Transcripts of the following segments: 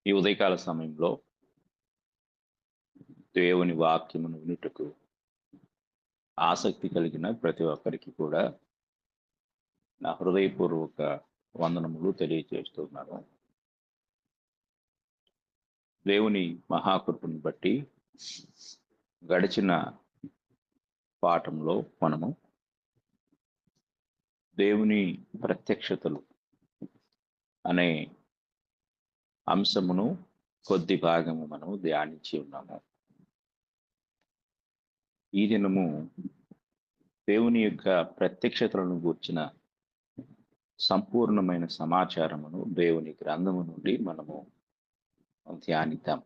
ఈ ఉదయకాల సమయంలో దేవుని వాక్యమును వినుటకు ఆసక్తి కలిగిన ప్రతి ఒక్కరికి కూడా నా హృదయపూర్వక వందనములు తెలియజేస్తున్నాను. దేవుని మహాకృపను బట్టి గడిచిన పాఠంలో మనము దేవుని ప్రత్యక్షతలు అనే అంశమును కొద్ది భాగము మనము ధ్యానించి ఉన్నాము. ఈ దినము దేవుని యొక్క ప్రత్యక్షతలను గూర్చిన సంపూర్ణమైన సమాచారమును దేవుని గ్రంథము నుండి మనము ధ్యానిద్దాం.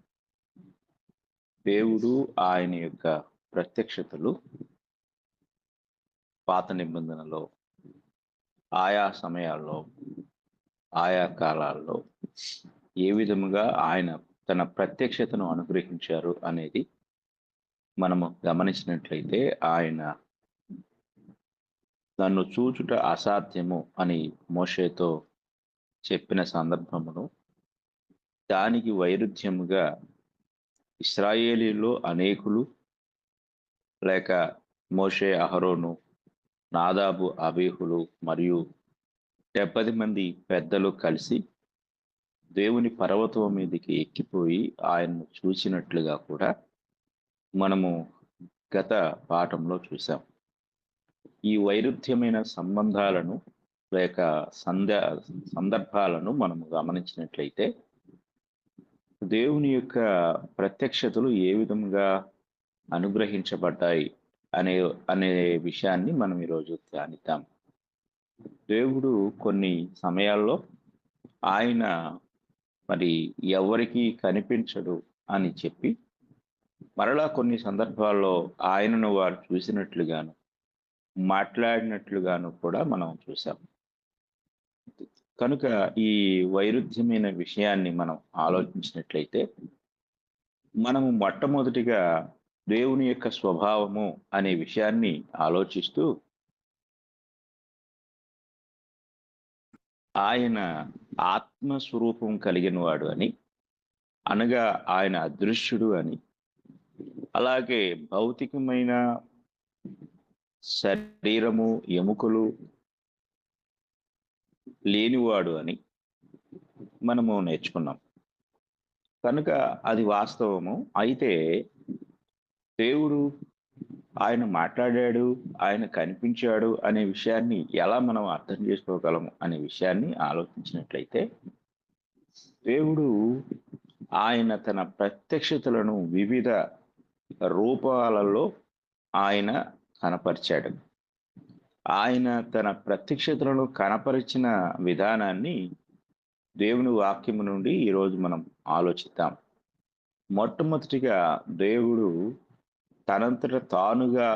దేవుడు ఆయన యొక్క ప్రత్యక్షతలు పాత నిబంధనలో ఆయా సమయాల్లో ఆయా కాలాల్లో ఏ విధముగా ఆయన తన ప్రత్యక్షతను అనుగ్రహించారు అనేది మనము గమనించినట్లయితే, ఆయన నన్ను చూచుట అసాధ్యము అని మోషేతో చెప్పిన సందర్భమును, దానికి వైరుధ్యముగా ఇశ్రాయేలీలో అనేకులు లేక మోషే, అహరోను, నాదాబు, అబీహులు మరియు 70 మంది పెద్దలు కలిసి దేవుని పర్వతం మీదకి ఎక్కిపోయి ఆయన్ను చూసినట్లుగా కూడా మనము గత పాఠంలో చూసాం. ఈ వైరుధ్యమైన సంబంధాలను లేక సందర్భాలను మనము గమనించినట్లయితే, దేవుని యొక్క ప్రత్యక్షతలు ఏ విధంగా అనుగ్రహించబడ్డాయి అనే విషయాన్ని మనం ఈరోజు ధ్యానిద్దాం. దేవుడు కొన్ని సమయాల్లో ఆయన ఎవరికి కనిపించడు అని చెప్పి, మరలా కొన్ని సందర్భాల్లో ఆయనను వారు చూసినట్లుగాను మాట్లాడినట్లుగాను కూడా మనం చూసాం. కనుక ఈ వైరుధ్యమైన విషయాన్ని మనం ఆలోచించినట్లయితే, మనము మొట్టమొదటిగా దేవుని యొక్క స్వభావము అనే విషయాన్ని ఆలోచిస్తూ, ఆయన ఆత్మస్వరూపం కలిగిన వాడు అని, అనగా ఆయన అదృశ్యుడు అని, అలాగే భౌతికమైన శరీరము ఎముకలు లేనివాడు అని మనము నేర్చుకున్నాం. కనుక అది వాస్తవము. అయితే దేవుడు ఆయన మాట్లాడాడు, ఆయన కనిపించాడు అనే విషయాన్ని ఎలా మనం అర్థం చేసుకోగలము అనే విషయాన్ని ఆలోచించినట్లయితే, దేవుడు ఆయన తన ప్రత్యక్షతలను వివిధ రూపాలలో ఆయన కనపరిచాడు. ఆయన తన ప్రత్యక్షతలను కనపరిచిన విధానాన్ని దేవుని వాక్యము నుండి ఈరోజు మనం ఆలోచిద్దాం. మొట్టమొదటిగా దేవుడు తనంతట తానుగా,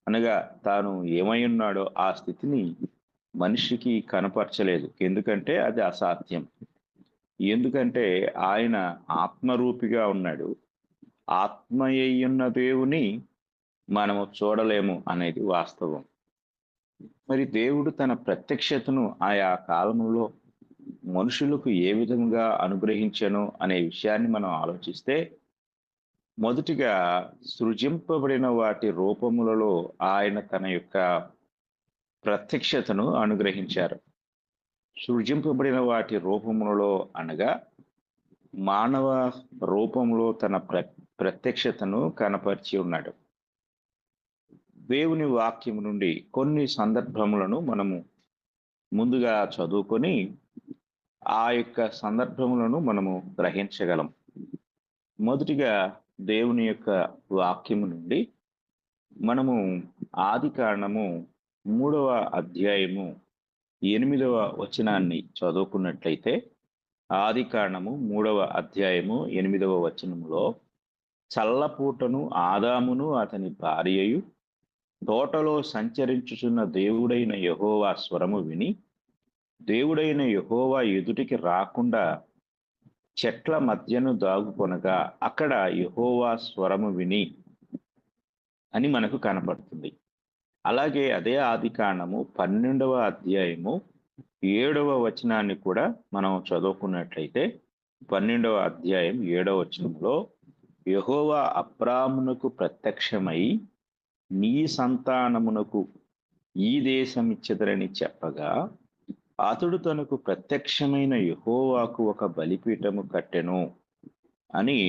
అనగా తాను ఏమై ఉన్నాడో ఆ స్థితిని మనిషికి కనపరచలేదు. ఎందుకంటే అది అసాధ్యం. ఎందుకంటే ఆయన ఆత్మరూపిగా ఉన్నాడు. ఆత్మయ్యున్న దేవుని మనము చూడలేము అనేది వాస్తవం. మరి దేవుడు తన ప్రత్యక్షతను ఆయా కాలంలో మనుషులకు ఏ విధంగా అనుగ్రహించను అనే విషయాన్ని మనం ఆలోచిస్తే, మొదటిగా సృజింపబడిన వాటి రూపములలో ఆయన తన యొక్క ప్రత్యక్షతను అనుగ్రహించారు. సృజింపబడిన వాటి రూపములలో అనగా మానవ రూపంలో తన ప్రత్యక్షతను కనపరిచి ఉన్నాడు. దేవుని వాక్యం నుండి కొన్ని సందర్భములను మనము ముందుగా చదువుకొని ఆ యొక్క సందర్భములను మనము గ్రహించగలం. మొదటిగా దేవుని యొక్క వాక్యము నుండి మనము ఆదికాండము 3వ అధ్యాయము 8వ వచనాన్ని చదువుకున్నట్లయితే, ఆదికాండము 3వ అధ్యాయము 8వ వచనములో, చల్లపూటను ఆదామును అతని భార్యయు తోటలో సంచరించుచున్న దేవుడైన యెహోవా స్వరము విని, దేవుడైన యెహోవా ఎదుటికి రాకుండా చెట్ల మధ్యను దాగుకొనగా అక్కడ యెహోవా స్వరము విని అని మనకు కనపడుతుంది. అలాగే అదే ఆదికాండము 12వ అధ్యాయము 7వ వచనాన్ని కూడా మనం చదువుకున్నట్లయితే, 12వ అధ్యాయం 7వ వచనంలో యెహోవా అబ్రామునకు ప్రత్యక్షమై నీ సంతానమునకు ఈ దేశం ఇచ్చెదరని చెప్పగా అతడు తనకు ప్రత్యక్షమైన యెహోవాకు ఒక బలిపీఠము కట్టెను అని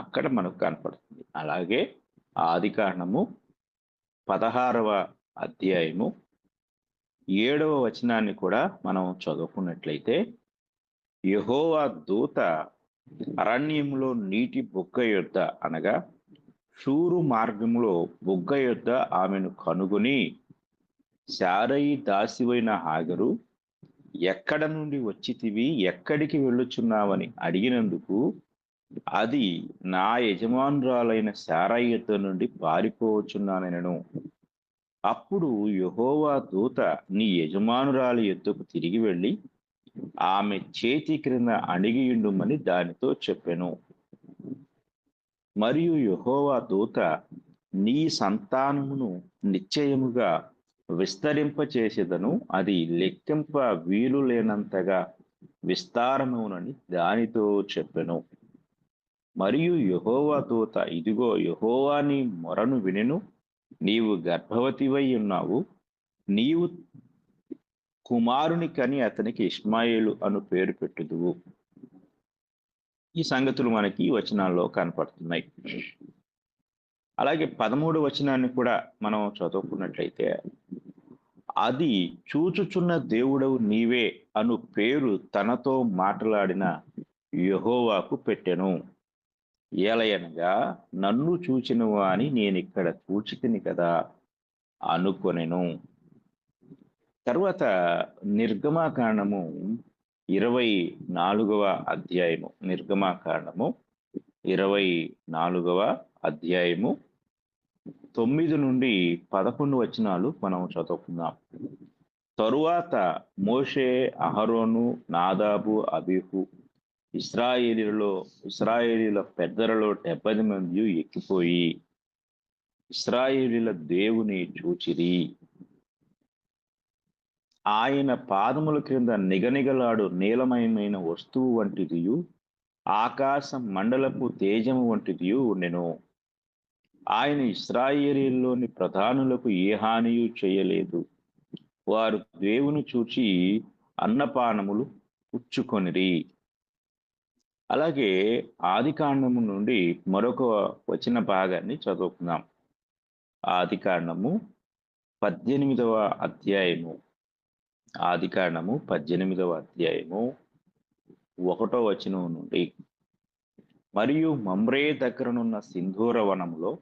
అక్కడ మనకు కనపడుతుంది. అలాగే ఆదికాండము 16వ అధ్యాయము 7వ వచనాన్ని కూడా మనం చదువుకున్నట్లయితే యెహోవా దూత అరణ్యంలో నీటి బుగ్గ యొద్ద అనగా షూరు మార్గంలో బుగ్గ యొద్ద ఆమెను కనుగొని, శారయి దాసివైన హాగరు, ఎక్కడ నుండి వచ్చితివి, ఎక్కడికి వెళ్ళుచున్నావని అడిగినందుకు అది నా యజమానురాలైన శారయి యొద్ద నుండి పారిపోవచ్చున్నానెనను. అప్పుడు యెహోవా దూత నీ యజమానురాలి యొద్దకు తిరిగి వెళ్ళి ఆమె చేతి క్రింద అణిగియుండుమని దానితో చెప్పెను. మరియు యెహోవా దూత నీ సంతానమును నిశ్చయముగా విస్తరింపచేసేదను, అది లెక్కింప వీలు లేనంతగా విస్తారమవునని దానితో చెప్పెను. మరియు యెహోవా దూత, ఇదిగో యెహోవా నీ మొరను వినెను, నీవు గర్భవతివై ఉన్నావు, నీవు కుమారుని కని అతనికి ఇష్మాయేలు అను పేరు పెట్టుదువు. ఈ సంగతులు మనకి ఈ వచనాల్లో కనపడుతున్నాయి. అలాగే 13వ వచనాన్ని కూడా మనం చదువుకున్నట్లయితే, అది చూచుచున్న దేవుడవు నీవే అను పేరు తనతో మాట్లాడిన యెహోవాకు పెట్టెను. ఏలయనగా నన్ను చూచిన వాని నేనిక్కడ చూచితిని కదా అనుకొనెను. తర్వాత నిర్గమాకాండము 24వ అధ్యాయము, నిర్గమాకాండము 24వ అధ్యాయము 9 నుండి 11 వచనాలు మనం చదువుకుందాం. తరువాత మోషే, అహరోను, నాదాబు, అబీహు ఇశ్రాయేలీయుల పెద్దలలో 70 మంది ఎక్కిపోయి ఇశ్రాయేలీయుల దేవుని చూచిరి. ఆయన పాదముల క్రింద నిగనిగలాడు నీలమయమైన వస్తువు వంటిదియు ఆకాశం మండలపు తేజము వంటిదియు ఉండెను. ఆయన ఇశ్రాయేలీయుల్లోని ప్రధానులకు ఏ హానియు చేయలేదు. వారు దేవుని చూచి అన్నపానములు పుచ్చుకొనిరి. అలాగే ఆదికాండము నుండి మరొక వచన భాగాన్ని చదువుకుందాం. ఆదికాండము 18వ అధ్యాయము, ఆదికాండము 18వ అధ్యాయము 1వ వచనం నుండి, మరియు మమ్రే దగ్గరనున్న సింధూర వనములో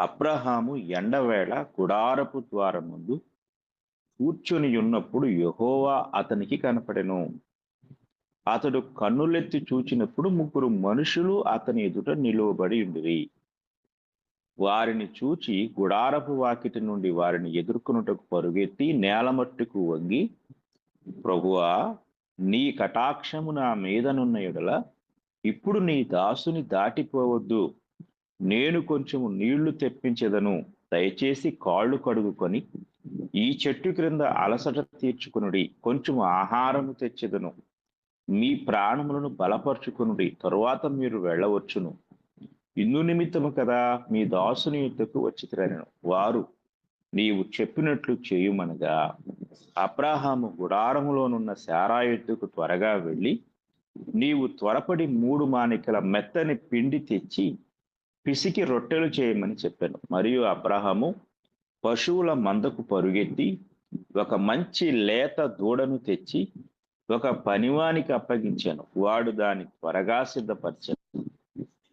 అబ్రహాము ఎండవేళ గుడారపు ద్వారం ముందు కూర్చొని ఉన్నప్పుడు యెహోవా అతనికి కనపడెను. అతడు కన్నులెత్తి చూచినప్పుడు 3 మనుషులు అతని ఎదుట నిలువబడి ఉండిరి. వారిని చూచి గుడారపు వాకిటి నుండి వారిని ఎదుర్కొనుటకు పరుగెత్తి నేలమట్టుకు వంగి, ప్రభువా, నీ కటాక్షము నా మీదనున్న ఎడల ఇప్పుడు నీ దాసుని దాటిపోవద్దు. నేను కొంచెము నీళ్లు తెప్పించెదను, దయచేసి కాళ్ళు కడుగుకొని ఈ చెట్టు క్రింద అలసట తీర్చుకునుడి. కొంచెము ఆహారము తెచ్చెదను, మీ ప్రాణములను బలపరుచుకునుడి, తరువాత మీరు వెళ్ళవచ్చును. ఇందు నిమిత్తము కదా మీ దాసుని యుద్ధకు వచ్చితిరనెను. వారు నీవు చెప్పినట్లు చేయుమనగా అబ్రాహాము గుడారములోనున్న శారా యుద్ధకు త్వరగా వెళ్ళి, నీవు త్వరపడి 3 మానికల మెత్తని పిండి తెచ్చి పిసికి రొట్టెలు చేయమని చెప్పాను. మరియు అబ్రాహాము పశువుల మందకు పరుగెత్తి ఒక మంచి లేత దూడను తెచ్చి ఒక పనివానికి అప్పగించాను. వాడు దాన్ని త్వరగా సిద్ధపరిచాను.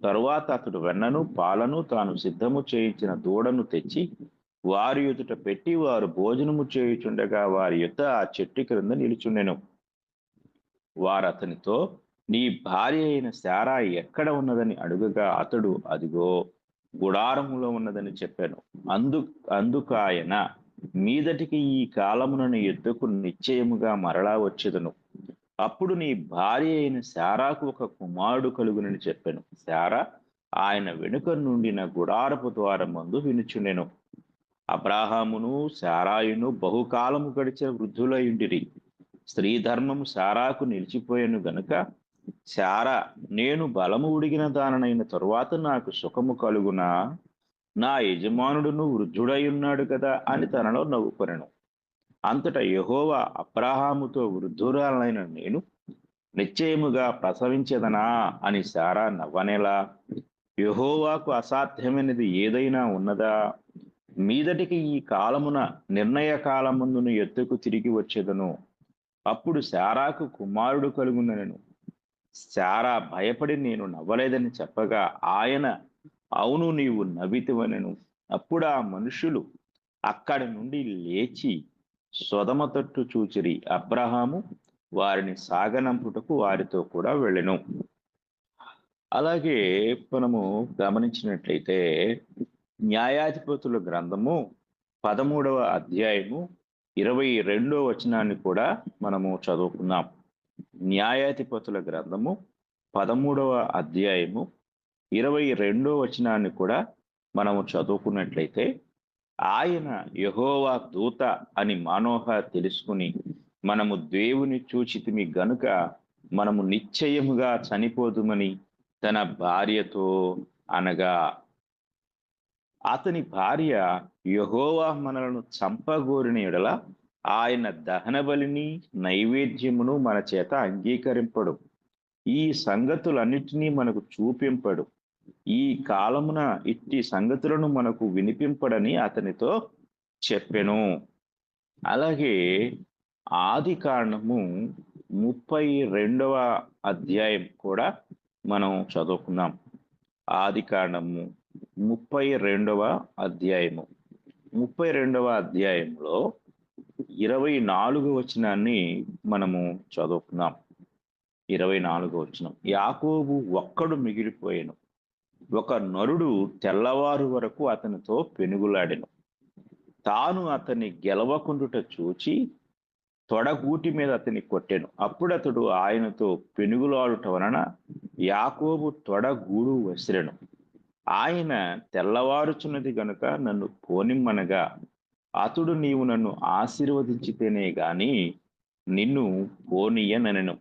తరువాత అతడు వెన్నను పాలను తాను సిద్ధము చేయించిన దూడను తెచ్చి వారి ఎదుట పెట్టి, వారు భోజనము చేయుచుండగా వారి యొద్ద ఆ చెట్టు క్రింద నిలుచుండెను. వారు అతనితో, నీ భార్య అయిన శారా ఎక్కడ ఉన్నదని అడుగగా అతడు, అదిగో గుడారములో ఉన్నదని చెప్పాను. అందుకాయన, మీదటికి ఈ కాలమున యుద్ధకు నిశ్చయముగా మరలా వచ్చేదను. అప్పుడు నీ భార్య అయిన శారాకు ఒక కుమారుడు కలుగునని చెప్పాను. శారా ఆయన వెనుక నుండిన గుడారపు ద్వారం మందు వినుచుండెను. అబ్రాహామును శారాయును బహుకాలము గడిచిన వృద్ధులయుండిరి. స్త్రీ ధర్మము శారాకు నిలిచిపోయాను గనుక శారా, నేను బలము ఉడిగిన దాననైన తరువాత నాకు సుఖము కలుగునా, నా యజమానుడును వృద్ధుడై ఉన్నాడు కదా అని తనలో నవ్వుకొనెను. అంతటా యెహోవా అబ్రాహాముతో, వృద్ధురాలైన నేను నిశ్చయముగా ప్రసవించెదనా అని శారా నవ్వనేలా, యెహోవాకు అసాధ్యమైనది ఏదైనా ఉన్నదా? మీదటికి ఈ కాలమున నిర్ణయ కాలమందును ఎత్తుకు తిరిగి వచ్చేదను, అప్పుడు శారాకు కుమారుడు కలుగునెను. శారా భయపడి నేను నవ్వలేదని చెప్పగా ఆయన, అవును, నీవు నవ్వితివనెను. అప్పుడు ఆ మనుషులు అక్కడి నుండి లేచి సొదమ తట్టు చూచిరి. అబ్రహాము వారిని సాగనంపుటకు వారితో కూడా వెళ్ళెను. అలాగే మనము గమనించినట్లయితే న్యాయాధిపతుల గ్రంథము 13వ అధ్యాయము 22వ వచనాన్ని కూడా మనము చదువుకున్నాం. న్యాయాధిపతుల గ్రంథము 13వ అధ్యాయము 22వ వచనాన్ని కూడా మనము చదువుకున్నట్లయితే, ఆయన యెహోవా దూత అని మానోహ తెలుసుకుని, మనము దేవుని చూచితిమి గనుక మనము నిశ్చయముగా చనిపోదుమని తన భార్యతో అనగా, అతని భార్య యెహోవా మనలను చంపగోరిన ఎడల ఆయన దహన బలిని నైవేద్యమును మన చేత అంగీకరింపడు, ఈ సంగతులన్నిటినీ మనకు చూపింపడు, ఈ కాలమున ఇట్టి సంగతులను మనకు వినిపింపడని అతనితో చెప్పెను. అలాగే ఆది కాండము 32వ అధ్యాయం కూడా మనం చదువుకున్నాం. ఆది కాండము 32వ అధ్యాయము 32వ అధ్యాయంలో 24వ వచనాన్ని మనము చదువుకున్నాం. 24వ వచనం, యాకోబు ఒక్కడు మిగిలిపోయాను, ఒక నరుడు తెల్లవారు వరకు అతనితో పెనుగులాడెను. తాను అతన్ని గెలవకుండుట చూచి తొడగూటి మీద అతన్ని కొట్టెను. అప్పుడు అతడు ఆయనతో పెనుగులాడుట వలన యాకోబు తొడగూడు వసిరెను. ఆయన తెల్లవారుచున్నది గనుక నన్ను పోనిమ్మనగా, అతడు నీవు నన్ను ఆశీర్వదించితేనే గాని నిన్ను పోనీయనెను.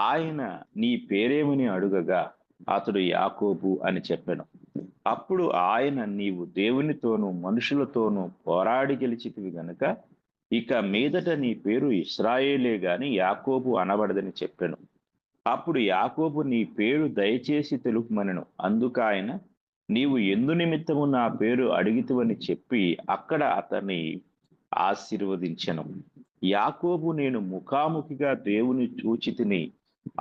ఆయన నీ పేరేమని అడుగగా అతడు యాకోబు అని చెప్పెను. అప్పుడు ఆయన, నీవు దేవునితోనూ మనుషులతోనూ పోరాడి గెలిచితివి గనుక ఇక మీదట నీ పేరు ఇశ్రాయేలే గాని యాకోబు అనబడదని చెప్పెను. అప్పుడు యాకోబు, నీ పేరు దయచేసి తెలుపుమనెను. అందుకు ఆయన, నీవు ఎందు నిమిత్తము నా పేరు అడిగితివని చెప్పి అక్కడ అతన్ని ఆశీర్వదించెను. యాకోబు, నేను ముఖాముఖిగా దేవుని చూచితిని,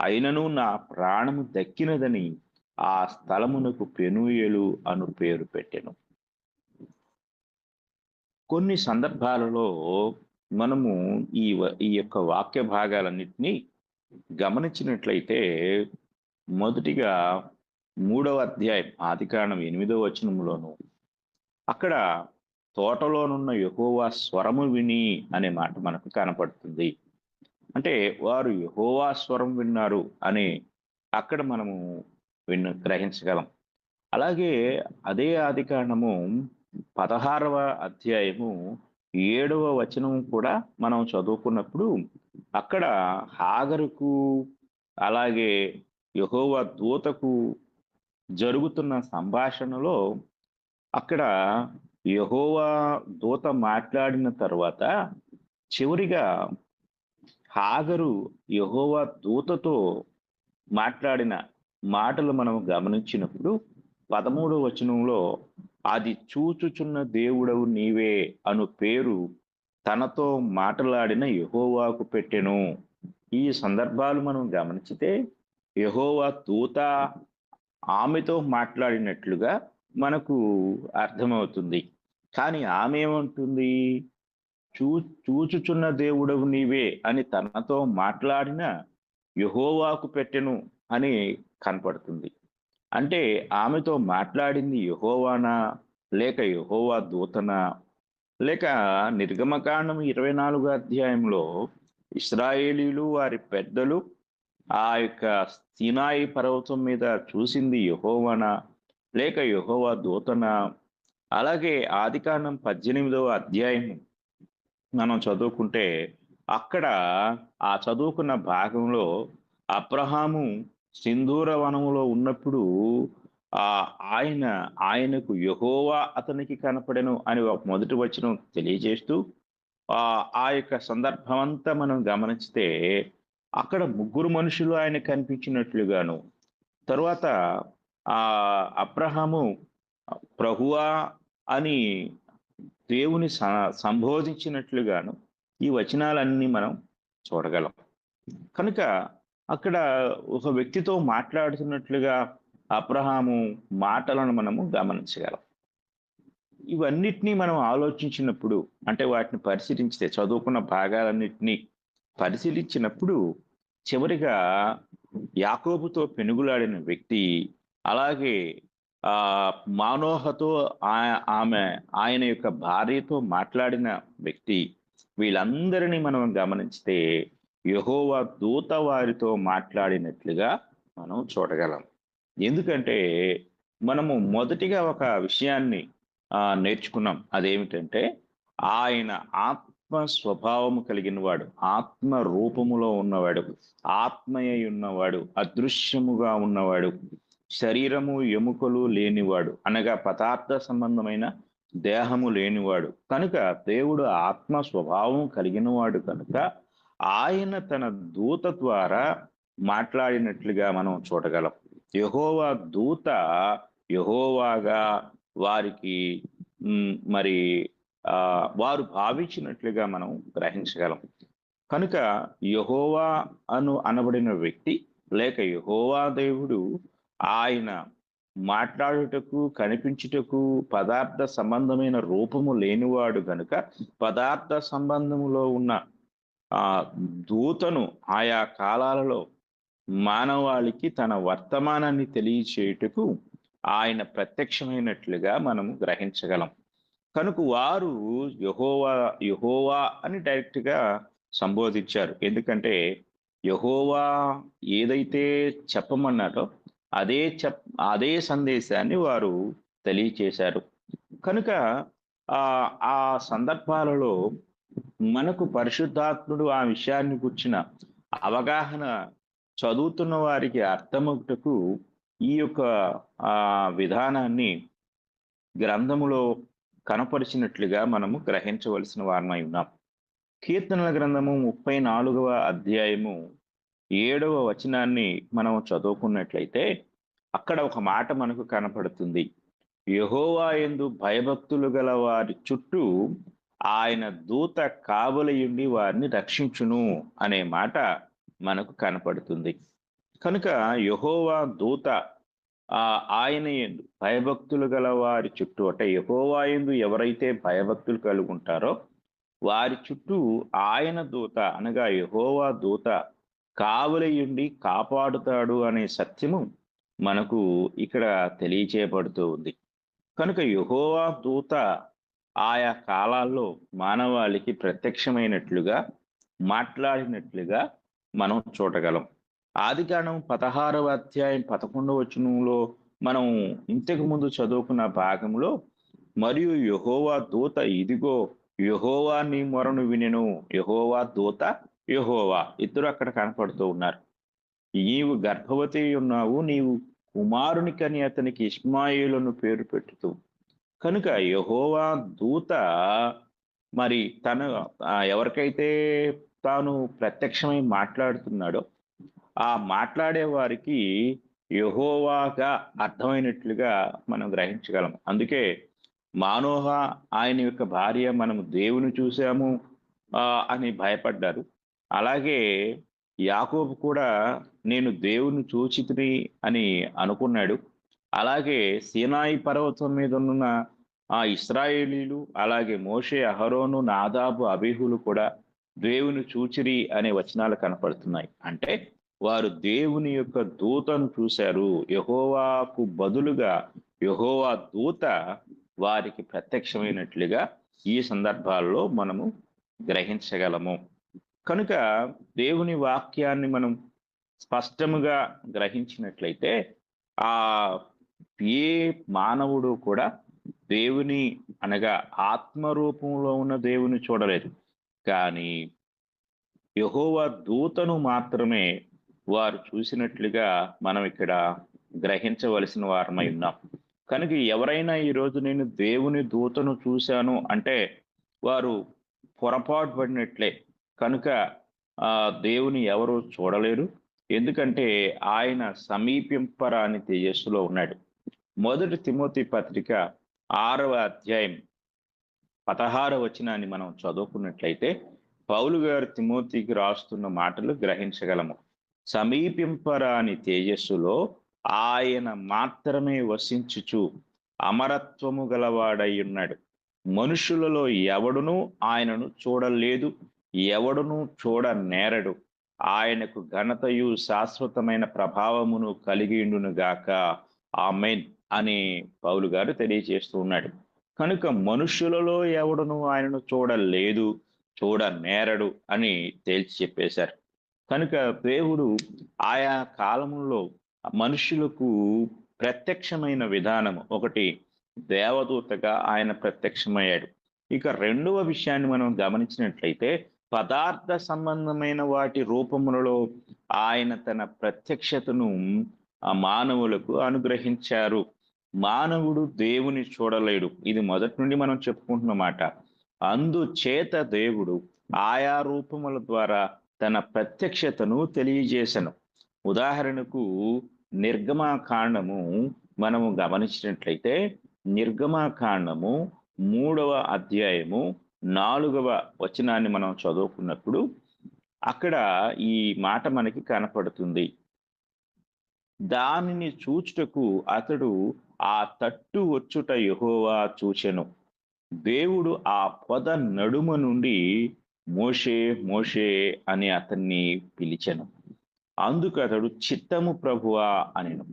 అయినను నా ప్రాణము దక్కినదని ఆ స్థలమునకు పెనూయేలు అను పేరు పెట్టెను. కొన్ని సందర్భాలలో మనము ఈ యొక్క వాక్య భాగాలన్నిటినీ గమనించినట్లయితే, మొదటిగా 3వ అధ్యాయం ఆదికాండం 8వ వచనంలోను అక్కడ తోటలోనున్న యెహోవా స్వరము విని అనే మాట మనకు కనపడుతుంది. అంటే వారు యెహోవా స్వరం విన్నారు అని అక్కడ మనము గ్రహించగలం. అలాగే అదే ఆదికాండము 16వ అధ్యాయము 7వ వచనం కూడా మనం చదువుకున్నప్పుడు అక్కడ హాగరుకు అలాగే యెహోవా దూతకు జరుగుతున్న సంభాషణలో అక్కడ యెహోవా దూత మాట్లాడిన తర్వాత చివరిగా హాగరు యెహోవా దూతతో మాట్లాడిన మాటలు మనం గమనించినప్పుడు 13వ వచనంలో, అది చూచుచున్న దేవుడవు నీవే అను పేరు తనతో మాట్లాడిన యెహోవాకు పెట్టెను. ఈ సందర్భాలు మనం గమనించితే యెహోవా దూత ఆమెతో మాట్లాడినట్లుగా మనకు అర్థమవుతుంది. కానీ ఆమె ఏమంటుంది? చూచుచున్న దేవుడవు నీవే అని తనతో మాట్లాడిన యెహోవాకు పెట్టెను అని కనపడుతుంది. అంటే ఆమెతో మాట్లాడింది యెహోవానా, లేక యెహోవా దూతనా, లేక నిర్గమకాండం 24వ అధ్యాయంలో ఇశ్రాయేలీలు వారి పెద్దలు ఆ యొక్క సీనాయి పర్వతం మీద చూసింది యెహోవానా, లేక యెహోవా దూతనా? అలాగే ఆదికాండం 18వ అధ్యాయం మనం చదువుకుంటే అక్కడ ఆ చదువుకున్న భాగంలో అబ్రహాము సింధూర వనములో ఉన్నప్పుడు ఆ ఆయన ఆయనకు యెహోవా అతనికి కనపడెను అని ఒక మొదటి వచనం తెలియజేస్తూ ఆ యొక్క సందర్భం అంతా మనం గమనిస్తే అక్కడ ముగ్గురు మనుషులు ఆయన కనిపించినట్లుగాను, తరువాత అబ్రహాము ప్రభువా అని దేవుని సంబోధించినట్లుగాను ఈ వచనాలన్నీ మనం చూడగలం. కనుక అక్కడ ఒక వ్యక్తితో మాట్లాడుతున్నట్లుగా అబ్రహాము మాటలను మనము గమనించగలం. ఇవన్నిటినీ మనం ఆలోచించినప్పుడు, అంటే వాటిని పరిశీలించితే, చదువుకున్న భాగాలన్నిటినీ పరిశీలించినప్పుడు చివరిగా యాకోబుతో పెనుగులాడిన వ్యక్తి, అలాగే మానోహతో ఆమె ఆయన యొక్క భార్యతో మాట్లాడిన వ్యక్తి, వీళ్ళందరినీ మనం గమనించితే యెహోవా దూత వారితో మాట్లాడినట్లుగా మనం చూడగలం. ఎందుకంటే మనము మొదటిగా ఒక విషయాన్ని నేర్చుకున్నాం. అదేమిటంటే ఆయన ఆత్మ స్వభావము కలిగిన వాడు, ఆత్మ రూపములో ఉన్నవాడు, ఆత్మయై ఉన్నవాడు, అదృశ్యముగా ఉన్నవాడు, శరీరము ఎముకలు లేనివాడు, అనగా పదార్థ సంబంధమైన దేహము లేనివాడు కనుక, దేవుడు ఆత్మ స్వభావం కలిగిన వాడు కనుక ఆయన తన దూత ద్వారా మాట్లాడినట్లుగా మనం చూడగలం. యెహోవా దూత యెహోవాగా వారికి మరి వారు భావించినట్లుగా మనం గ్రహించగలం. కనుక యెహోవా అనబడిన వ్యక్తి లేక యెహోవా దేవుడు ఆయన మాట్లాడుటకు, కనిపించుటకు పదార్థ సంబంధమైన రూపము లేనివాడు గనుక పదార్థ సంబంధములో ఉన్న దూతను ఆయా కాలాలలో మానవాళికి తన వర్తమానాన్ని తెలియచేయుటకు ఆయన ప్రత్యక్షమైనట్లుగా మనము గ్రహించగలం. కనుక వారు యెహోవా యెహోవా అని డైరెక్ట్ గా సంబోధించారు. ఎందుకంటే యెహోవా ఏదైతే చెప్పమన్నారో అదే సందేశాన్ని వారు తెలియచేశారు. కనుక ఆ సందర్భాలలో మనకు పరిశుద్ధాత్ముడు ఆ విషయాన్ని గుర్చిన అవగాహన చదువుతున్న వారికి అర్థమవుటకు ఈ యొక్క విధానాన్ని గ్రంథములో కనపరిచినట్లుగా మనము గ్రహించవలసిన వారమై ఉన్నాం. కీర్తనల గ్రంథము 34వ అధ్యాయము 7వ వచనాన్ని మనం చదువుకున్నట్లయితే అక్కడ ఒక మాట మనకు కనపడుతుంది. యెహోవా యందు భయభక్తులు గల వారి చుట్టూ ఆయన దూత కావలియుండి వారిని రక్షించును అనే మాట మనకు కనపడుతుంది. కనుక యెహోవా దూత ఆయన యందు భయభక్తులు గల వారి చుట్టూ, అంటే యెహోవా యందు ఎవరైతే భయభక్తులు కలిగి ఉంటారో వారి చుట్టూ ఆయన దూత అనగా యెహోవా దూత కావలియుండి కాపాడుతాడు అనే సత్యము మనకు ఇక్కడ తెలియచేయబడుతూ ఉంది. కనుక యెహోవా దూత ఆయా కాలాల్లో మానవాళికి ప్రత్యక్షమైనట్లుగా మాట్లాడినట్లుగా మనం చూడగలం. ఆదికాండం 16వ అధ్యాయం 11వ వచనంలో మనం ఇంతకు ముందు చదువుకున్న భాగంలో, మరియు యెహోవా దూత ఇదిగో యెహోవా నీ మొరను వినెను, యెహోవా దూత యెహోవా ఇద్దరు అక్కడ కనపడుతూ ఉన్నారు. నీవు గర్భవతి ఉన్నావు, నీవు కుమారుని కని అతనికి ఇష్మాయేలును పేరు పెట్టుతూ. కనుక యెహోవా దూత మరి తను ఎవరికైతే తాను ప్రత్యక్షమై మాట్లాడుతున్నాడో ఆ మాట్లాడే వారికి యెహోవాగా అర్థమైనట్లుగా మనం గ్రహించగలం. అందుకే మానోహ ఆయన యొక్క భార్య మనము దేవుని చూసాము అని భయపడ్డారు. అలాగే యాకోబు కూడా నేను దేవుని చూచితిని అని అనుకున్నాడు. అలాగే సీనాయి పర్వతం మీద ఉన్న ఇశ్రాయేలీలు, అలాగే మోషే, అహరోను, నాదాబు, అబీహులు కూడా దేవుని చూచిరి అనే వచనాలు కనపడుతున్నాయి. అంటే వారు దేవుని యొక్క దూతను చూశారు. యెహోవాకు బదులుగా యెహోవా దూత వారికి ప్రత్యక్షమైనట్లుగా ఈ సందర్భాల్లో మనము గ్రహించగలము. కనుక దేవుని వాక్యాన్ని మనం స్పష్టముగా గ్రహించినట్లయితే ఆ ఏ మానవుడు కూడా దేవుని అనగా ఆత్మరూపంలో ఉన్న దేవుని చూడలేదు. కానీ యెహోవా దూతను మాత్రమే వారు చూసినట్లుగా మనం ఇక్కడ గ్రహించవలసిన వారమై ఉన్నాం. కనుక ఎవరైనా ఈరోజు నేను దేవుని దూతను చూశాను అంటే వారు పొరపాటు పడినట్లే. కనుక దేవుని ఎవరు చూడలేరు. ఎందుకంటే ఆయన సమీపింపరాని తేజస్సులో ఉన్నాడు. మొదటి తిమోతి పత్రిక 6వ అధ్యాయం 16వ వచనాన్ని మనం చదువుకున్నట్లయితే పౌలు గారు తిమోతికి రాస్తున్న మాటలు గ్రహించగలము. సమీపింపరాని తేజస్సులో ఆయన మాత్రమే వసించుచు అమరత్వము గలవాడై ఉన్నాడు. మనుషులలో ఎవడునూ ఆయనను చూడలేదు, ఎవడునూ చూడనేరడు. ఆయనకు ఘనతయు శాశ్వతమైన ప్రభావమును కలిగియుండును గాక. ఆమేన్ అని పౌలు గారు తెలియజేస్తూ ఉన్నాడు. కనుక మనుష్యులలో ఎవడును ఆయనను చూడలేదు, చూడనేరడు అని తేల్చి చెప్పేశారు. కనుక దేవుడు ఆయా కాలములో మనుషులకు ప్రత్యక్షమైన విధానం ఒకటి, దేవదూతగా ఆయన ప్రత్యక్షమయ్యాడు. ఇక రెండవ విషయాన్ని మనం గమనించినట్లయితే పదార్థ సంబంధమైన వాటి రూపములలో ఆయన తన ప్రత్యక్షతను ఆ మానవులకు అనుగ్రహించారు. మానవుడు దేవుని చూడలేడు. ఇది మొదటి నుండి మనం చెప్పుకుంటున్నమాట. అందుచేత దేవుడు ఆయా రూపముల ద్వారా తన ప్రత్యక్షతను తెలియజేసెను. ఉదాహరణకు నిర్గమకాండము మనము గమనించినట్లయితే నిర్గమకాండము 3వ అధ్యాయము 4వ వచనాన్ని మనం చదువుకున్నప్పుడు అక్కడ ఈ మాట మనకి కనపడుతుంది. దానిని చూచుటకు అతడు ఆ తట్టు వచ్చుట యెహోవా చూచెను. దేవుడు ఆ పొద నడుమ నుండి మోషే మోషే అని అతన్ని పిలిచెను. అందుకు అతడు చిత్తము ప్రభువా అనెను.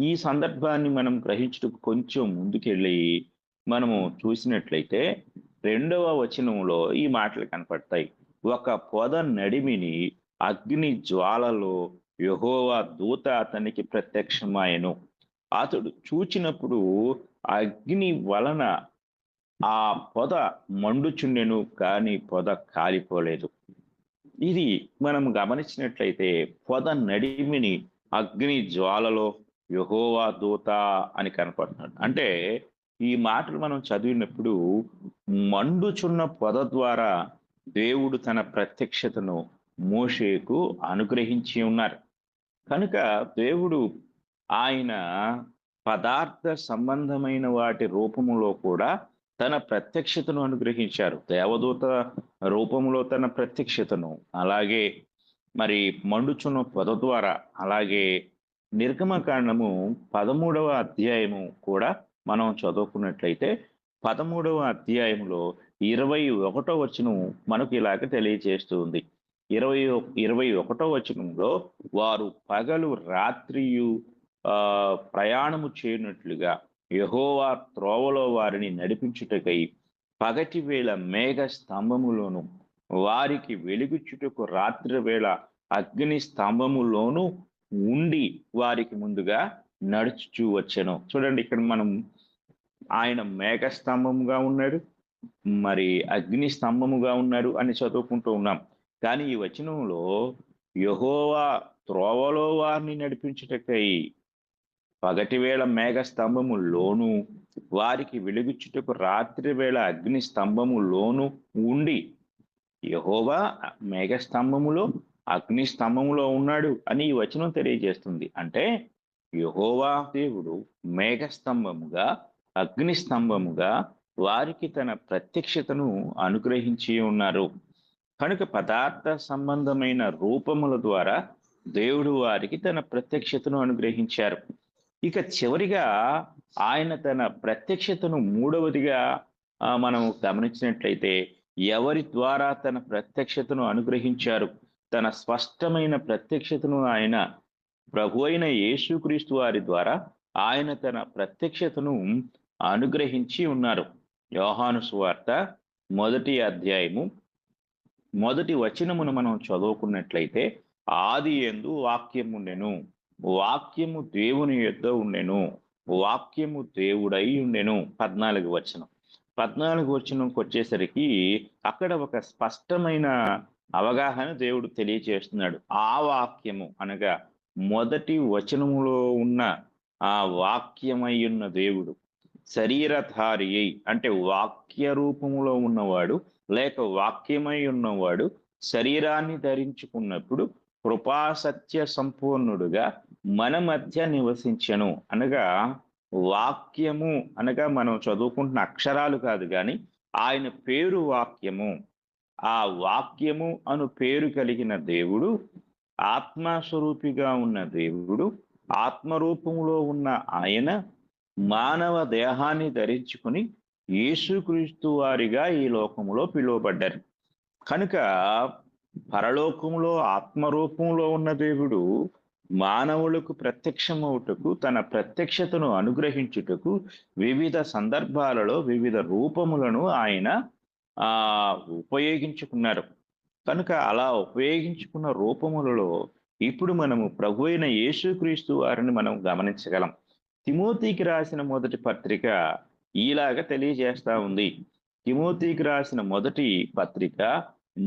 ఈ సందర్భాన్ని మనం గ్రహించుటకు కొంచెం ముందుకెళ్ళి మనము చూసినట్లయితే 2వ వచనంలో ఈ మాటలు కనపడతాయి. ఒక పొద నడిమిని అగ్ని జ్వాలలో యెహోవా దూత అతనికి ప్రత్యక్షమాయెను. అతడు చూచినప్పుడు అగ్ని వలన ఆ పొద మండుచుండెను, కానీ పొద కాలిపోలేదు. ఇది మనం గమనించినట్లయితే పొద నడిమిని అగ్ని జ్వాలలో యెహోవా దూత అని కనపడుతున్నాడు. అంటే ఈ మాటలు మనం చదివినప్పుడు మండుచున్న పొద ద్వారా దేవుడు తన ప్రత్యక్షతను మోషేకు అనుగ్రహించి ఉన్నారు. కనుక దేవుడు ఆయన పదార్థ సంబంధమైన వాటి రూపములో కూడా తన ప్రత్యక్షతను అనుగ్రహించారు. దేవదూత రూపంలో తన ప్రత్యక్షతను, అలాగే మరి మండుచున్న పొద ద్వారా, అలాగే నిర్గమకాండము 13వ అధ్యాయము కూడా మనం చదువుకున్నట్లయితే 13వ అధ్యాయంలో 21వ వచనం మనకు ఇలాగ తెలియజేస్తుంది. 21వ వచనంలో వారు పగలు రాత్రియు ప్రయాణము చేయనట్లుగా యెహోవా త్రోవలో వారిని నడిపించుటకై పగటి వేళ మేఘ స్తంభములోను వారికి వెలుగుచుటకు రాత్రి వేళ అగ్ని స్తంభములోను ఉండి వారికి ముందుగా నడుచుచూ వచ్చెను. చూడండి, ఇక్కడ మనం ఆయన మేఘ స్తంభముగా ఉన్నాడు, మరి అగ్ని స్తంభముగా ఉన్నాడు అని చదువుకుంటూ ఉన్నాం. కానీ ఈ వచనంలో యెహోవా త్రోవలో వారిని నడిపించుటకై పగటి వేళ మేఘ స్తంభములోను వారికి వెలుగుచుటకు రాత్రి వేళ అగ్ని స్తంభములోను ఉండి, యెహోవా మేఘ స్తంభములో అగ్ని స్తంభములో ఉన్నాడు అని ఈ వచనం తెలియజేస్తుంది. అంటే యెహోవా దేవుడు మేఘ స్తంభముగా అగ్ని స్తంభముగా వారికి తన ప్రత్యక్షతను అనుగ్రహించి ఉన్నారు. కనుక పదార్థ సంబంధమైన రూపముల ద్వారా దేవుడు వారికి తన ప్రత్యక్షతను అనుగ్రహించారు. ఇక చివరిగా ఆయన తన ప్రత్యక్షతను మూడవదిగా మనం గమనించినట్లయితే ఎవరి ద్వారా తన ప్రత్యక్షతను అనుగ్రహించారు? తన స్పష్టమైన ప్రత్యక్షతను ఆయన ప్రభు అయిన యేసుక్రీస్తు వారి ద్వారా ఆయన తన ప్రత్యక్షతను అనుగ్రహించి ఉన్నారు. యోహాను సువార్త 1వ అధ్యాయము 1వ వచనమును మనం చదువుకున్నట్లయితే ఆదియందు వాక్యము ఉండెను, వాక్యము దేవుని యొద్ద ఉండెను, వాక్యము దేవుడై ఉండెను. 14వ వచనం. 14వ వచనంకి వచ్చేసరికి అక్కడ ఒక స్పష్టమైన అవగాహన దేవుడు తెలియచేస్తున్నాడు. ఆ వాక్యము అనగా మొదటి వచనములో ఉన్న ఆ వాక్యమై ఉన్న దేవుడు శరీరధారి అయి అంటే వాక్య రూపములో ఉన్నవాడు లేక వాక్యమై ఉన్నవాడు శరీరాన్ని ధరించుకున్నప్పుడు కృపాసత్య సంపూర్ణుడుగా మన మధ్య నివసించెను అనగా వాక్యము అనగా మనం చదువుకుంటున్న అక్షరాలు కాదు కానీ ఆయన పేరు వాక్యము. ఆ వాక్యము అను పేరు కలిగిన దేవుడు ఆత్మస్వరూపిగా ఉన్న దేవుడు ఆత్మరూపంలో ఉన్న ఆయన మానవ దేహాన్ని ధరించుకుని యేసుక్రీస్తు వారిగా ఈ లోకములో పిలువబడ్డారు. కనుక పరలోకములో ఆత్మరూపంలో ఉన్న దేవుడు మానవులకు ప్రత్యక్షమవుటకు తన ప్రత్యక్షతను అనుగ్రహించుటకు వివిధ సందర్భాలలో వివిధ రూపములను ఆయన ఆ ఉపయోగించుకున్నారు. కనుక అలా ఉపయోగించుకున్న రూపములలో ఇప్పుడు మనము ప్రభు అయిన యేసుక్రీస్తు వారిని మనం గమనించగలం. తిమోతికి రాసిన మొదటి పత్రిక ఈలాగా తెలియజేస్తా ఉంది. తిమోతికి రాసిన మొదటి పత్రిక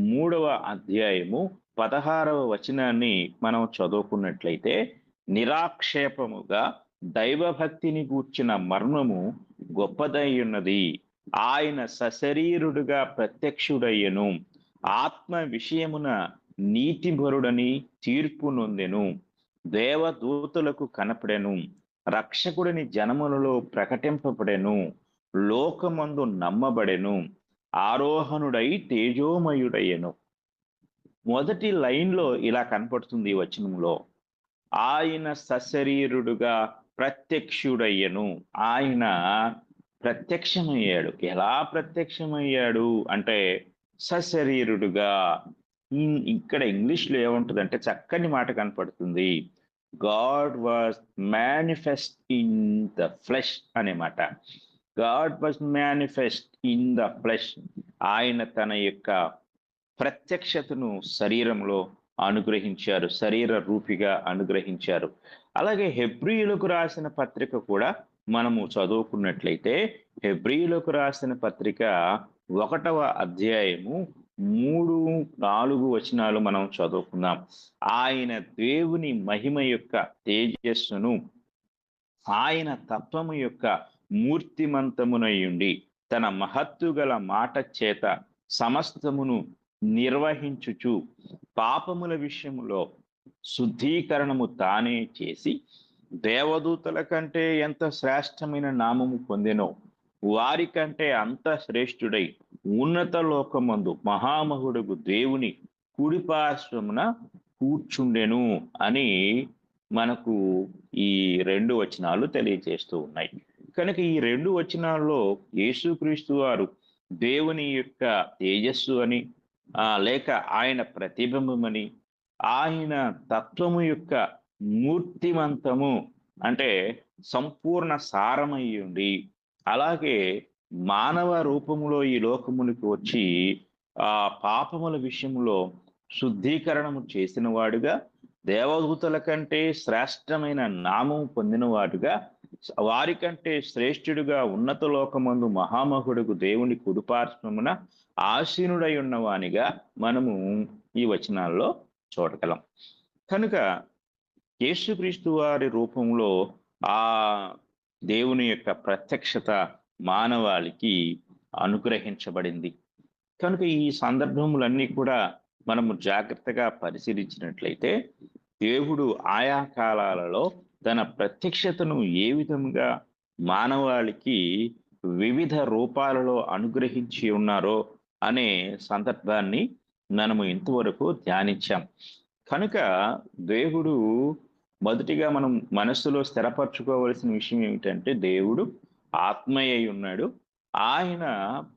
3వ అధ్యాయము 16వ వచనాన్ని మనం చదువుకున్నట్లయితే, నిరాక్షేపముగా దైవభక్తిని గూర్చిన మర్మము గొప్పదై ఉన్నది. ఆయన సశరీరుడుగా ప్రత్యక్షుడయ్యను. ఆత్మ విషయమున నీతిపరుడని తీర్పు నొందెను. దేవదూతలకు కనపడెను. రక్షకుడిని జనములలో ప్రకటింపబడెను. లోకమందు నమ్మబడెను. ఆరోహణుడై తేజోమయుడయ్యను. మొదటి లైన్‌లో ఇలా కనపడుతుంది ఈ వచనంలో. ఆయన సశరీరుడుగా ప్రత్యక్షుడయ్యెను. ఆయన ప్రత్యక్షమయ్యాడు. ఎలా ప్రత్యక్షమయ్యాడు అంటే సశరీరుడుగా. ఇక్కడ ఇంగ్లీష్‌లో ఏముంటదంటే చక్కని మాట కనపడుతుంది. God was manifest in the flesh అనే మాట. God was manifest in the flesh. ఆయన తన యొక్క ప్రత్యక్షతను శరీరంలో అనుగ్రహించారు. శరీర రూపిగా అనుగ్రహించారు. అలాగే హెబ్రీయులకు రాసిన పత్రిక కూడా మనము చదువుకున్నట్లయితే, హెబ్రీయులకు రాసిన పత్రిక 1వ అధ్యాయము 3, 4 వచనాలు మనం చదువుకుందాం. ఆయన దేవుని మహిమ యొక్క తేజస్సును ఆయన తత్వము యొక్క మూర్తిమంతమునయుండి తన మహత్తు గల మాట చేత సమస్తమును నిర్వహించుచు పాపముల విషయములో శుద్ధీకరణము తానే చేసి దేవదూతల కంటే ఎంత శ్రేష్టమైన నామము పొందెనో వారి కంటే అంత శ్రేష్ఠుడై ఉన్నత లోకమందు మహామహుడుగు దేవుని కుడిపార్శ్వమున కూర్చుండెను అని మనకు ఈ 2 వచనాలు తెలియజేస్తూ ఉన్నాయి. కనుక ఈ 2 వచనాల్లో యేసుక్రీస్తు వారు దేవుని యొక్క తేజస్సు అని లేక ఆయన ప్రతిబింబమని, ఆయన తత్వము యొక్క మూర్తిమంతము అంటే సంపూర్ణ సారమయ్యుండి, అలాగే మానవ రూపములో ఈ లోకమునికి వచ్చి పాపముల విషయంలో శుద్ధీకరణము చేసిన వాడుగా, దేవదూతల కంటే శ్రేష్టమైన నామం పొందిన వాడుగా, వారికంటే శ్రేష్ఠుడుగా ఉన్నత లోకమందు మహామహుడుకు దేవుని కుడిపార్శ్వమున ఆసీనుడై ఉన్నవానిగా మనము ఈ వచనాల్లో చూడగలం. కనుక యేసుక్రీస్తు వారి రూపంలో ఆ దేవుని యొక్క ప్రత్యక్షత మానవాళికి అనుగ్రహించబడింది. కనుక ఈ సందర్భములన్నీ కూడా మనము జాగ్రత్తగా పరిశీలించినట్లయితే, దేవుడు ఆయా కాలాలలో తన ప్రత్యక్షతను ఏ విధంగా మానవాళికి వివిధ రూపాలలో అనుగ్రహించి ఉన్నారో అనే సందర్భాన్ని మనము ఇంతవరకు ధ్యానించాం. కనుక దేవుడు మొదటిగా మనం మనస్సులో స్థిరపరచుకోవలసిన విషయం ఏమిటంటే, దేవుడు ఆత్మయ్య ఉన్నాడు. ఆయన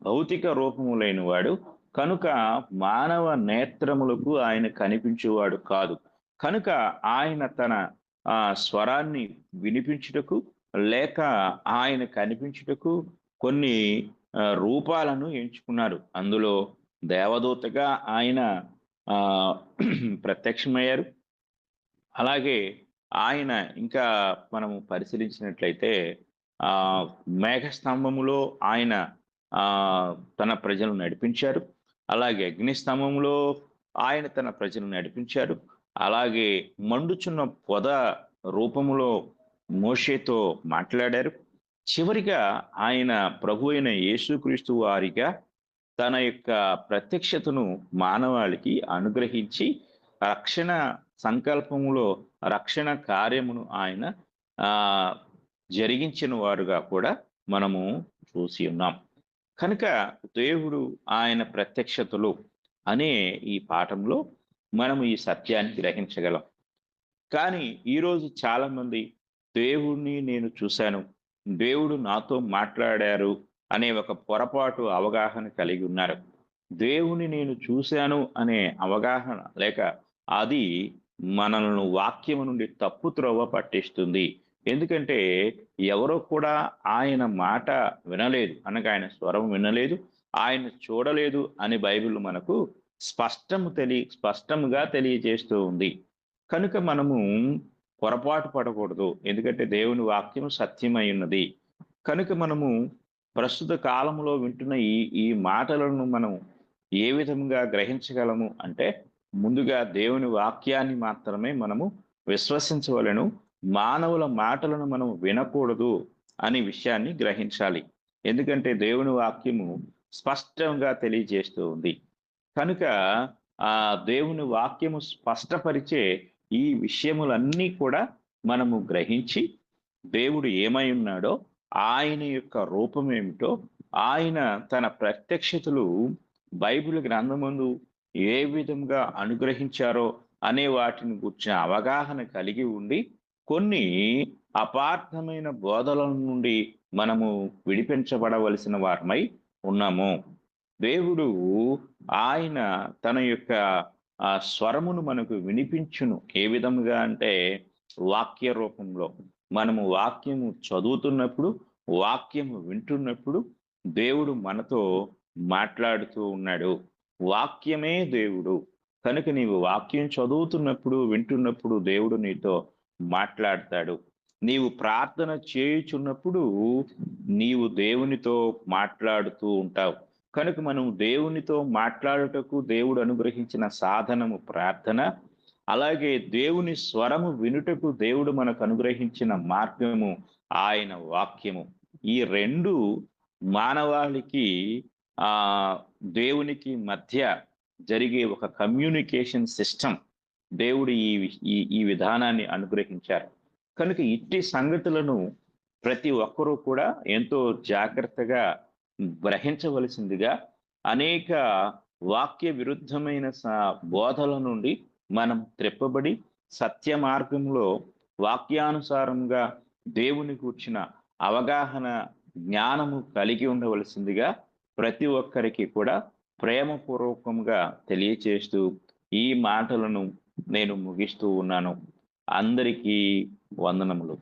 భౌతిక రూపము లేనివాడు. కనుక మానవ నేత్రములకు ఆయన కనిపించేవాడు కాదు. కనుక ఆయన తన స్వరాన్ని వినిపించుటకు లేక ఆయన కనిపించుటకు కొన్ని రూపాలను ఎంచుకున్నారు. అందులో దేవదూతగా ఆయన ప్రత్యక్షమయ్యారు. అలాగే ఆయన ఇంకా మనము పరిశీలించినట్లయితే మేఘస్తంభములో ఆయన తన ప్రజలను నడిపించారు. అలాగే అగ్నిస్తంభంలో ఆయన తన ప్రజలను నడిపించాడు. అలాగే మండుచున్న పొద రూపములో మోషేతో మాట్లాడారు. చివరిగా ఆయన ప్రభువైన యేసుక్రీస్తు వారిగా తన యొక్క ప్రత్యక్షతను మానవాళికి అనుగ్రహించి రక్షణ సంకల్పములో రక్షణ కార్యమును ఆయన ఆహ్, జరిగించిన వారుగా కూడా మనము చూసి ఉన్నాం. కనుక దేవుడు ఆయన ప్రత్యక్షతలు అనే ఈ పాఠంలో మనము ఈ సత్యాన్ని గ్రహించగలం. కానీ ఈరోజు చాలామంది దేవుడిని నేను చూశాను, దేవుడు నాతో మాట్లాడారు అనే ఒక పొరపాటు అవగాహన కలిగి ఉన్నారు. దేవుని నేను చూశాను అనే అవగాహన లేక అది మనలను వాక్యము నుండి తప్పు త్రోవ పట్టిస్తుంది. ఎందుకంటే ఎవరో కూడా ఆయన మాట వినలేదు అనగా ఆయన స్వరం వినలేదు, ఆయన చూడలేదు అని బైబిల్ మనకు స్పష్టముగా తెలియజేస్తూ ఉంది. కనుక మనము పొరపాటు పడకూడదు. ఎందుకంటే దేవుని వాక్యం సత్యమై ఉన్నది. కనుక మనము ప్రస్తుత కాలంలో వింటున్న ఈ ఈ మాటలను మనం ఏ విధంగా గ్రహించగలము అంటే, ముందుగా దేవుని వాక్యాన్ని మాత్రమే మనము విశ్వసించవలెను. మానవుల మాటలను మనం వినకూడదు అనే విషయాన్ని గ్రహించాలి. ఎందుకంటే దేవుని వాక్యము స్పష్టంగా తెలియజేస్తూ ఉంది. కనుక దేవుని వాక్యము స్పష్టపరిచే ఈ విషయములన్నీ కూడా మనము గ్రహించి, దేవుడు ఏమై ఉన్నాడో, ఆయన యొక్క రూపమేమిటో, ఆయన తన ప్రత్యక్షతలు బైబిల్ గ్రంథమందు ఏ విధంగా అనుగ్రహించారో అనే వాటిని గూర్చిన అవగాహన కలిగి ఉండి, కొన్ని అపార్థమైన బోధల నుండి మనము విడిపించబడవలసిన వారమై ఉన్నాము. దేవుడు ఆయన తన యొక్క స్వరమును మనకు వినిపించును. ఏ విధముగా అంటే వాక్య రూపంలో. మనము వాక్యము చదువుతున్నప్పుడు, వాక్యము వింటున్నప్పుడు దేవుడు మనతో మాట్లాడుతూ ఉన్నాడు. వాక్యమే దేవుడు. కనుక నీవు వాక్యం చదువుతున్నప్పుడు, వింటున్నప్పుడు దేవుడు నీతో మాట్లాడతాడు. నీవు ప్రార్థన చేయుచున్నప్పుడు నీవు దేవునితో మాట్లాడుతూ ఉంటావు. కనుక మనం దేవునితో మాట్లాడుటకు దేవుడు అనుగ్రహించిన సాధనము ప్రార్థన. అలాగే దేవుని స్వరము వినుటకు దేవుడు మనకు అనుగ్రహించిన మార్గము ఆయన వాక్యము. ఈ 2 మానవాళికి దేవునికి మధ్య జరిగే ఒక కమ్యూనికేషన్ సిస్టమ్. దేవుడు ఈ ఈ ఈ విధానాన్ని అనుగ్రహించారు. కనుక ఇట్టి సంగతులను ప్రతి ఒక్కరూ కూడా ఎంతో జాగ్రత్తగా గ్రహించవలసిందిగా, అనేక వాక్య విరుద్ధమైన బోధల నుండి మనం త్రెప్పబడి సత్య మార్గంలో వాక్యానుసారంగా దేవుని గూర్చిన అవగాహన, జ్ఞానము కలిగి ఉండవలసిందిగా ప్రతి ఒక్కరికి కూడా ప్రేమపూర్వకంగా తెలియచేస్తూ ఈ మాటలను నేను ముగిస్తూ ఉన్నాను. అందరికీ వందనములు.